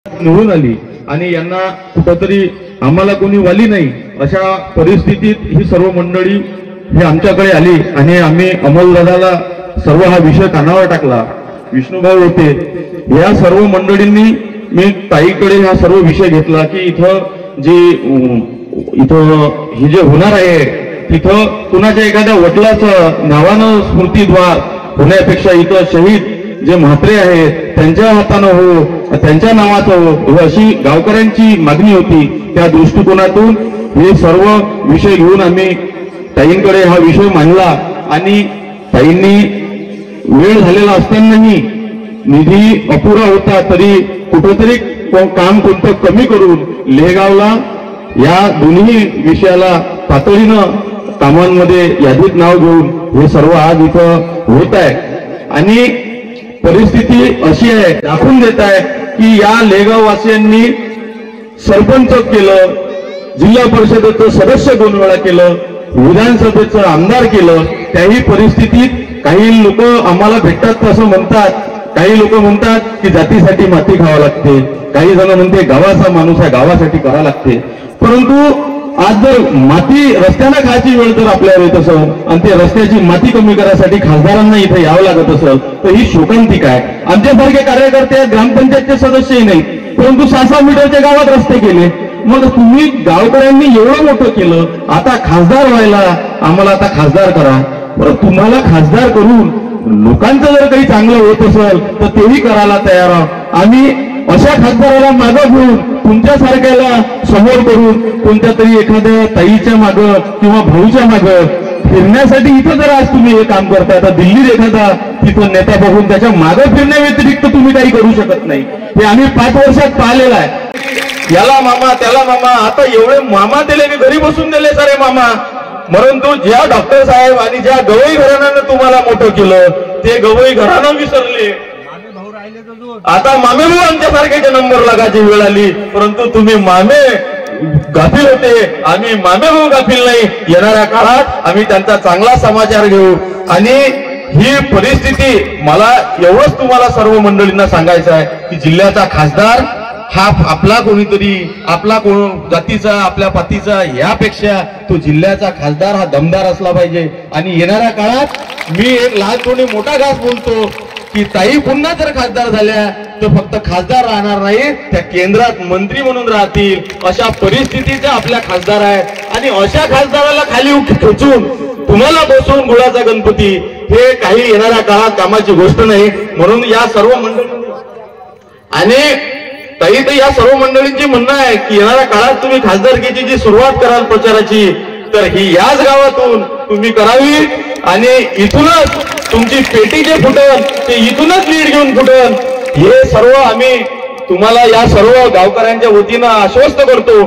निवडून आली आणि यांना कुठंतरी आम्हाला कोणी वाली नाही अशा परिस्थितीत ही सर्व मंडळी हे आमच्याकडे आली आणि आम्ही अमोलदादाला सर्व हा विषय कानावर टाकला। विष्णुभाऊ होते, या सर्व मंडळींनी मी ताईकडे हा सर्व विषय घेतला की इथं हे जे होणार आहे तिथं कुणाच्या एखाद्या वडिलाचं नावानं स्मृतिद्वार होण्यापेक्षा इथं शहीद जे म्हात्रे आहेत त्यांच्या हातानं हो, त्यांच्या नावाचं हो अशी गावकऱ्यांची मागणी होती। त्या दृष्टिकोनातून हे सर्व विषय घेऊन आम्ही ताईंकडे हा विषय मांडला आणि ताईंनी वेळ झालेला असतानाही निधी अपुरा होता तरी कुठेतरी काम कोणतं कमी करून लेगावला या दोन्ही विषयाला तातडीनं कामांमध्ये यादीत नाव घेऊन हे सर्व आज इथं होत आहे। आणि परिस्थिती अशी आहे, दाखवून देत आहे की या लेगाव वासियांनी सरपंच केलं, जिल्हा परिषदेचं सदस्य 2 वेळा केलं, विधानसभेचं आमदार केलं, त्याही परिस्थितीत काही लोक आम्हाला भेटतात असं म्हणतात, काही लोक म्हणतात की जातीसाठी माती खावा लागते, काही जण म्हणते गावाचा माणूस आहे गावासाठी करावं लागते। परंतु आज जर माती रस्त्यानं खायची वेळ जर आपल्याला येत असेल आणि ते रस्त्याची माती कमी करायसाठी खासदारांना इथे यावं लागत असेल तर ही शोकांतिक आहे। आमच्यासारखे कार्यकर्ते ग्रामपंचायतचे सदस्यही नाही, परंतु 6-6 मीटरच्या गावात रस्ते केले। मग तुम्ही गावकऱ्यांनी एवढं मोठं केलं, आता खासदार व्हायला आम्हाला आता खासदार करा। बरं, तुम्हाला खासदार करून लोकांचं जर काही चांगलं होत असेल तर तेही करायला तयार आहोत आम्ही। अशा खासदाराला मागं घेऊन तुमच्यासारख्याला समोर करून कोणत्या तरी एखाद्या ताईच्या मागं किंवा भाऊच्या मागं फिरण्यासाठी इथं जर आज तुम्ही हे काम करताय तर दिल्लीत एखादा तिथं नेता बघून त्याच्या मागं फिरण्या व्यतिरिक्त तुम्ही काही करू शकत नाही। हे आम्ही 5 वर्षात पाहिलेलं आहे। याला मामा त्याला मामा, आता एवढे मामा दिले की घरी बसून दिले सारे मामा। परंतु ज्या डॉक्टर साहेब आणि ज्या गवई घराण्यानं तुम्हाला मोठं केलं ते गवई घराणं विसरले। आता मामे भाऊ आमच्यासारख्याचे नंबर लागायची वेळ आली, परंतु तुम्ही मामे गाफील होते, आम्ही मामे भाऊ गाफील नाही। येणाऱ्या काळात आम्ही त्यांचा चांगला समाचार घेऊ। आणि ही परिस्थिती मला एवढंच तुम्हाला सर्व मंडळींना सांगायचं आहे की जिल्ह्याचा खासदार हा आपला कोणीतरी आपला कोण जातीचा आपल्या पातीचा यापेक्षा तो जिल्ह्याचा खासदार हा दमदार असला पाहिजे। आणि येणाऱ्या काळात मी एक लहान कोणी मोठा घास बोलतो की ताई पुन्हा जर खासदार झाल्या तर फक्त खासदार राहणार नाही, त्या केंद्रात मंत्री म्हणून राहतील अशा परिस्थितीचा आपल्या खासदार आहे। आणि अशा खासदाराला खाली खेचून तुम्हाला बसवून गुळाचा गणपती हे काही येणाऱ्या काळात कामाची गोष्ट नाही। म्हणून या सर्व मंडळी आणि ताई तर या सर्व मंडळींची म्हणणं आहे की येणाऱ्या काळात तुम्ही खासदारकीची जी सुरुवात कराल प्रचाराची तर ही याच गावातून तुम्ही करावी आणि इथूनच तुमची पेटी जे फुटल ते इथूनच लीड घेऊन फुटल। हे सर्व आम्ही तुम्हाला या सर्व गावकऱ्यांच्या वतीनं आश्वस्त करतो।